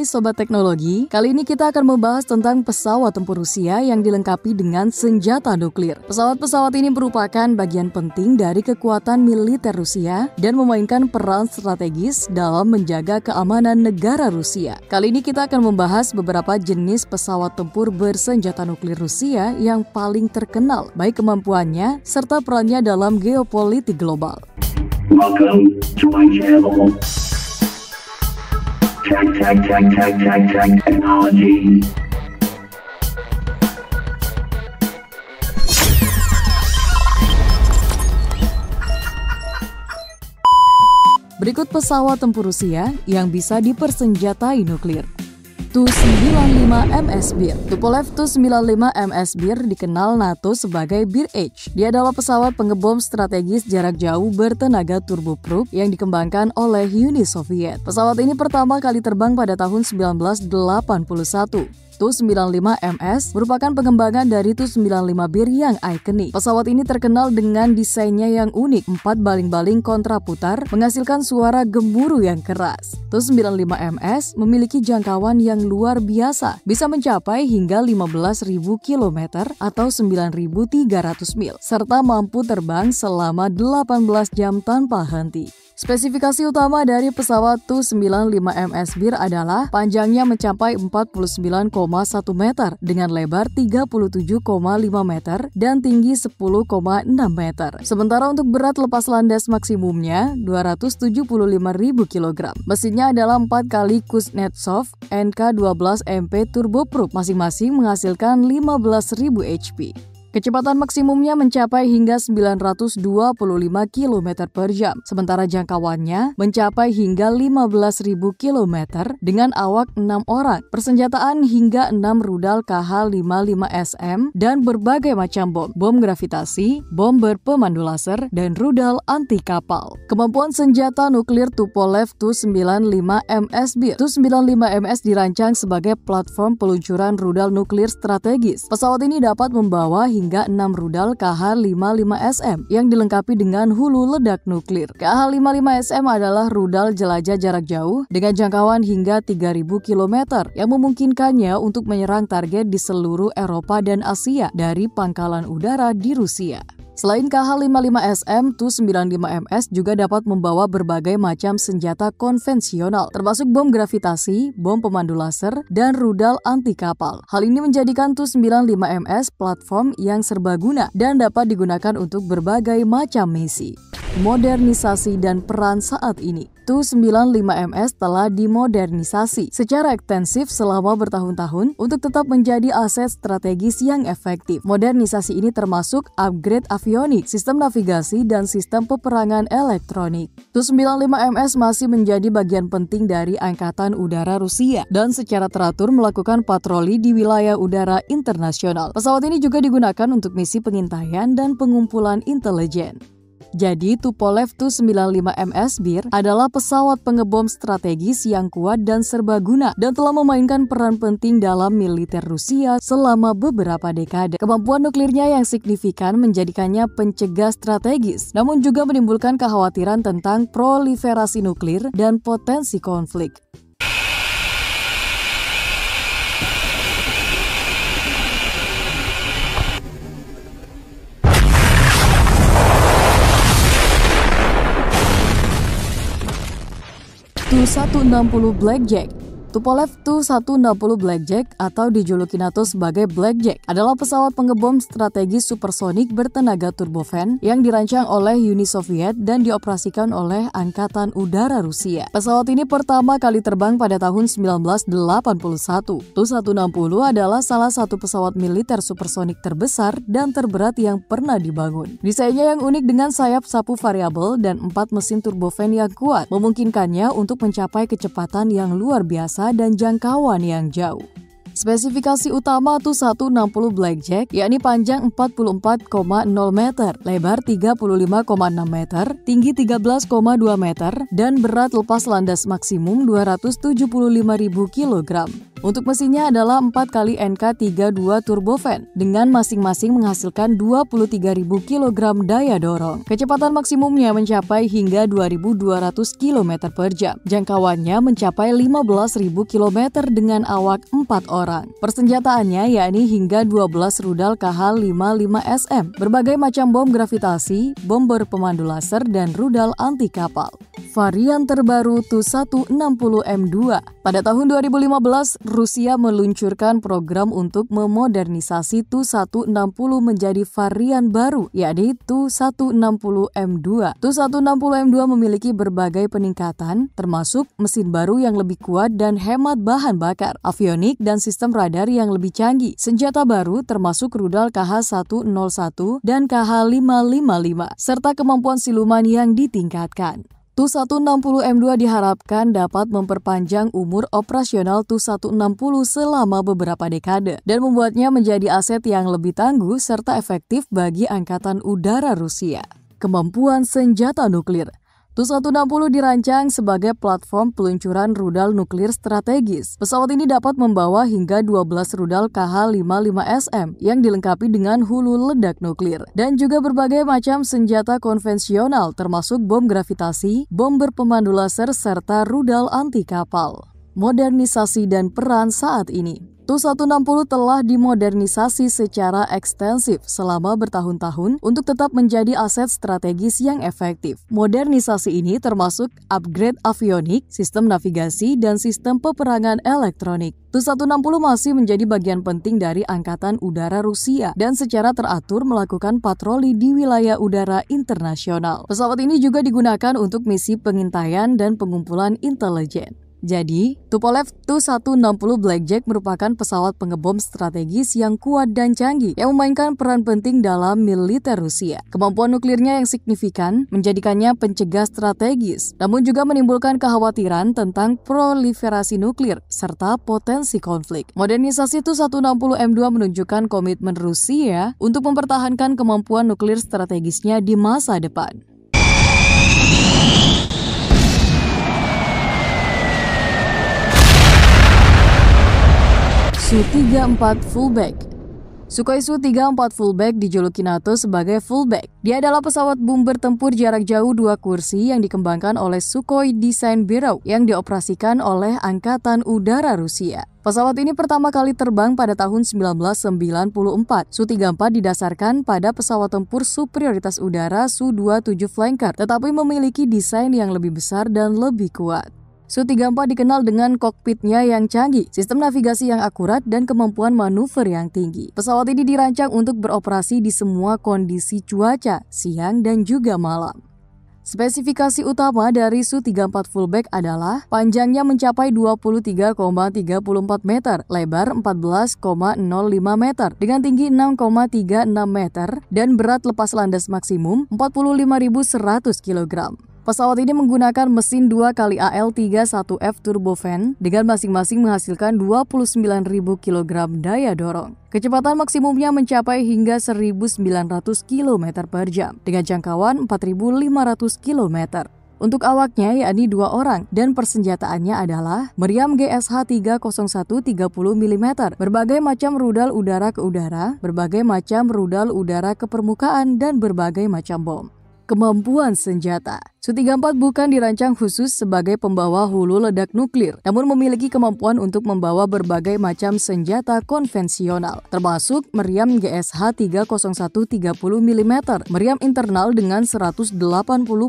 Hai Sobat Teknologi, kali ini kita akan membahas tentang pesawat tempur Rusia yang dilengkapi dengan senjata nuklir. Pesawat-pesawat ini merupakan bagian penting dari kekuatan militer Rusia dan memainkan peran strategis dalam menjaga keamanan negara Rusia. Kali ini kita akan membahas beberapa jenis pesawat tempur bersenjata nuklir Rusia yang paling terkenal, baik kemampuannya serta perannya dalam geopolitik global. Welcome to my channel. Technology. Berikut pesawat tempur Rusia yang bisa dipersenjatai nuklir. Tu-95MS Bir. Tupolev Tu-95MS Bir dikenal NATO sebagai Bir H. Dia adalah pesawat pengebom strategis jarak jauh bertenaga turboprop yang dikembangkan oleh Uni Soviet. Pesawat ini pertama kali terbang pada tahun 1981. Tu-95MS merupakan pengembangan dari Tu-95 Bir yang ikonik. Pesawat ini terkenal dengan desainnya yang unik, 4 baling-baling kontraputar menghasilkan suara gemuruh yang keras. Tu-95MS memiliki jangkauan yang luar biasa, bisa mencapai hingga 15.000 km atau 9.300 mil, serta mampu terbang selama 18 jam tanpa henti. Spesifikasi utama dari pesawat Tu-95MS Bir adalah panjangnya mencapai 49,1 meter dengan lebar 37,5 meter dan tinggi 10,6 meter. Sementara untuk berat lepas landas maksimumnya 275.000 kg. Mesinnya adalah 4 kali Kuznetsov NK12MP turboprop, masing-masing menghasilkan 15.000 HP. Kecepatan maksimumnya mencapai hingga 925 km per jam, sementara jangkauannya mencapai hingga 15.000 km dengan awak 6 orang, persenjataan hingga 6 rudal KH-55SM dan berbagai macam bom gravitasi, bom berpemandu laser, dan rudal anti kapal. Kemampuan senjata nuklir Tupolev Tu-95MS Bir. Tu-95MS dirancang sebagai platform peluncuran rudal nuklir strategis. Pesawat ini dapat membawa hingga 6 rudal KH-55SM yang dilengkapi dengan hulu ledak nuklir. KH-55SM adalah rudal jelajah jarak jauh dengan jangkauan hingga 3.000 km yang memungkinkannya untuk menyerang target di seluruh Eropa dan Asia dari pangkalan udara di Rusia. Selain KH-55SM, Tu-95MS juga dapat membawa berbagai macam senjata konvensional, termasuk bom gravitasi, bom pemandu laser, dan rudal anti kapal. Hal ini menjadikan Tu-95MS platform yang serbaguna dan dapat digunakan untuk berbagai macam misi. Modernisasi dan peran saat ini. Tu-95MS telah dimodernisasi secara ekstensif selama bertahun-tahun untuk tetap menjadi aset strategis yang efektif. Modernisasi ini termasuk upgrade avionik, sistem navigasi, dan sistem peperangan elektronik. Tu-95MS masih menjadi bagian penting dari Angkatan Udara Rusia dan secara teratur melakukan patroli di wilayah udara internasional. Pesawat ini juga digunakan untuk misi pengintaian dan pengumpulan intelijen. Jadi, Tupolev Tu-95MS Bir adalah pesawat pengebom strategis yang kuat dan serbaguna dan telah memainkan peran penting dalam militer Rusia selama beberapa dekade. Kemampuan nuklirnya yang signifikan menjadikannya pencegah strategis, namun juga menimbulkan kekhawatiran tentang proliferasi nuklir dan potensi konflik. Tu-160 Blackjack. Tupolev Tu-160 Blackjack atau dijuluki NATO sebagai Blackjack adalah pesawat pengebom strategis supersonik bertenaga turbofan yang dirancang oleh Uni Soviet dan dioperasikan oleh Angkatan Udara Rusia. Pesawat ini pertama kali terbang pada tahun 1981. Tu-160 adalah salah satu pesawat militer supersonik terbesar dan terberat yang pernah dibangun. Desainnya yang unik dengan sayap sapu variabel dan 4 mesin turbofan yang kuat memungkinkannya untuk mencapai kecepatan yang luar biasa dan jangkauan yang jauh. Spesifikasi utama Tu-160 Blackjack yakni panjang 44,0 meter, lebar 35,6 meter, tinggi 13,2 meter, dan berat lepas landas maksimum 275.000 kg. Untuk mesinnya adalah 4 kali NK32 turbofan dengan masing-masing menghasilkan 23.000 kg daya dorong. Kecepatan maksimumnya mencapai hingga 2.200 km per jam. Jangkauannya mencapai 15.000 km dengan awak 4 orang. Persenjataannya yakni hingga 12 rudal KH-55SM, berbagai macam bom gravitasi, bom berpemandu laser, dan rudal anti kapal. Varian terbaru Tu-160M2. Pada tahun 2015, Rusia meluncurkan program untuk memodernisasi Tu-160 menjadi varian baru, yakni Tu-160M2. Tu-160M2 memiliki berbagai peningkatan, termasuk mesin baru yang lebih kuat dan hemat bahan bakar, avionik dan sistem radar yang lebih canggih, senjata baru termasuk rudal KH-101 dan KH-555, serta kemampuan siluman yang ditingkatkan. Tu-160M2 diharapkan dapat memperpanjang umur operasional Tu-160 selama beberapa dekade dan membuatnya menjadi aset yang lebih tangguh serta efektif bagi Angkatan Udara Rusia. Kemampuan senjata nuklir. Tu-160 dirancang sebagai platform peluncuran rudal nuklir strategis. Pesawat ini dapat membawa hingga 12 rudal KH-55SM yang dilengkapi dengan hulu ledak nuklir dan juga berbagai macam senjata konvensional termasuk bom gravitasi, bom berpemandu laser, serta rudal anti kapal. Modernisasi dan peran saat ini. Tu-160 telah dimodernisasi secara ekstensif selama bertahun-tahun untuk tetap menjadi aset strategis yang efektif. Modernisasi ini termasuk upgrade avionik, sistem navigasi, dan sistem peperangan elektronik. Tu-160 masih menjadi bagian penting dari Angkatan Udara Rusia dan secara teratur melakukan patroli di wilayah udara internasional. Pesawat ini juga digunakan untuk misi pengintaian dan pengumpulan intelijen. Jadi, Tupolev Tu-160 Blackjack merupakan pesawat pengebom strategis yang kuat dan canggih yang memainkan peran penting dalam militer Rusia. Kemampuan nuklirnya yang signifikan menjadikannya pencegah strategis, namun juga menimbulkan kekhawatiran tentang proliferasi nuklir serta potensi konflik. Modernisasi Tu-160M2 menunjukkan komitmen Rusia untuk mempertahankan kemampuan nuklir strategisnya di masa depan. Su-34 Fullback. Sukhoi Su-34 Fullback dijuluki NATO sebagai Fullback. Dia adalah pesawat bomber tempur jarak jauh 2 kursi yang dikembangkan oleh Sukhoi Design Bureau yang dioperasikan oleh Angkatan Udara Rusia. Pesawat ini pertama kali terbang pada tahun 1994. Su-34 didasarkan pada pesawat tempur superioritas udara Su-27 Flanker, tetapi memiliki desain yang lebih besar dan lebih kuat. Su-34 dikenal dengan kokpitnya yang canggih, sistem navigasi yang akurat, dan kemampuan manuver yang tinggi. Pesawat ini dirancang untuk beroperasi di semua kondisi cuaca, siang dan juga malam. Spesifikasi utama dari Su-34 Fullback adalah panjangnya mencapai 23,34 meter, lebar 14,05 meter, dengan tinggi 6,36 meter, dan berat lepas landas maksimum 45.100 kg. Pesawat ini menggunakan mesin 2 kali AL-31F turbofan dengan masing-masing menghasilkan 29.000 kg daya dorong. Kecepatan maksimumnya mencapai hingga 1.900 km per jam dengan jangkauan 4.500 km. Untuk awaknya yakni 2 orang dan persenjataannya adalah meriam GSH-301 30 mm, berbagai macam rudal udara ke udara, berbagai macam rudal udara ke permukaan, dan berbagai macam bom. Kemampuan senjata. Su-34 bukan dirancang khusus sebagai pembawa hulu ledak nuklir, namun memiliki kemampuan untuk membawa berbagai macam senjata konvensional, termasuk meriam GSH-301 30 mm, meriam internal dengan 180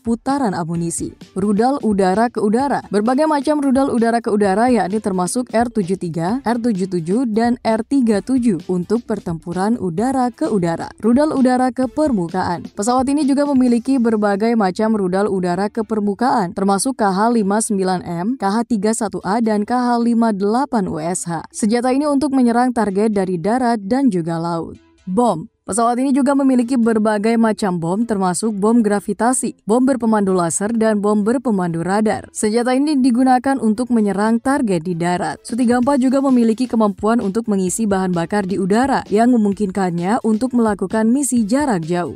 putaran amunisi, rudal udara ke udara, berbagai macam rudal udara ke udara yakni termasuk R-73, R-77, dan R-37 untuk pertempuran udara ke udara, rudal udara ke permukaan. Pesawat ini juga memiliki berbagai macam rudal udara ke permukaan, termasuk KH-59M, KH-31A, dan KH-58USH. Senjata ini untuk menyerang target dari darat dan juga laut. Bom. Pesawat ini juga memiliki berbagai macam bom termasuk bom gravitasi, bom berpemandu laser, dan bom berpemandu radar. Senjata ini digunakan untuk menyerang target di darat. Su-34 juga memiliki kemampuan untuk mengisi bahan bakar di udara yang memungkinkannya untuk melakukan misi jarak jauh.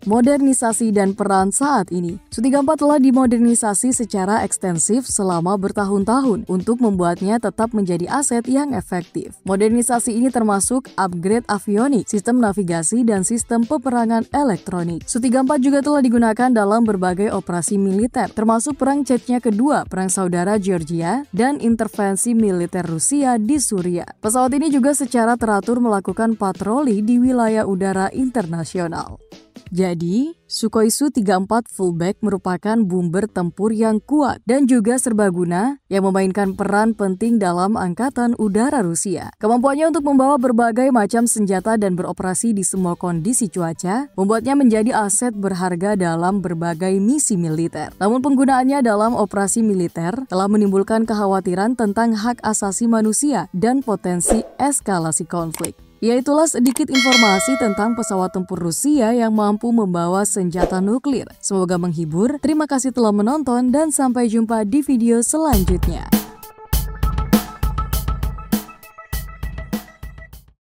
Modernisasi dan peran saat ini. Su-34 telah dimodernisasi secara ekstensif selama bertahun-tahun untuk membuatnya tetap menjadi aset yang efektif. Modernisasi ini termasuk upgrade avionik, sistem navigasi, dan sistem peperangan elektronik. Su-34 juga telah digunakan dalam berbagai operasi militer, termasuk Perang Chechnya Kedua, Perang Saudara Georgia, dan intervensi militer Rusia di Suriah. Pesawat ini juga secara teratur melakukan patroli di wilayah udara internasional. Jadi, Sukhoi Su-34 Fullback merupakan bomber tempur yang kuat dan juga serbaguna yang memainkan peran penting dalam Angkatan Udara Rusia. Kemampuannya untuk membawa berbagai macam senjata dan beroperasi di semua kondisi cuaca membuatnya menjadi aset berharga dalam berbagai misi militer. Namun penggunaannya dalam operasi militer telah menimbulkan kekhawatiran tentang hak asasi manusia dan potensi eskalasi konflik. Yaitulah sedikit informasi tentang pesawat tempur Rusia yang mampu membawa senjata nuklir. Semoga menghibur, terima kasih telah menonton dan sampai jumpa di video selanjutnya.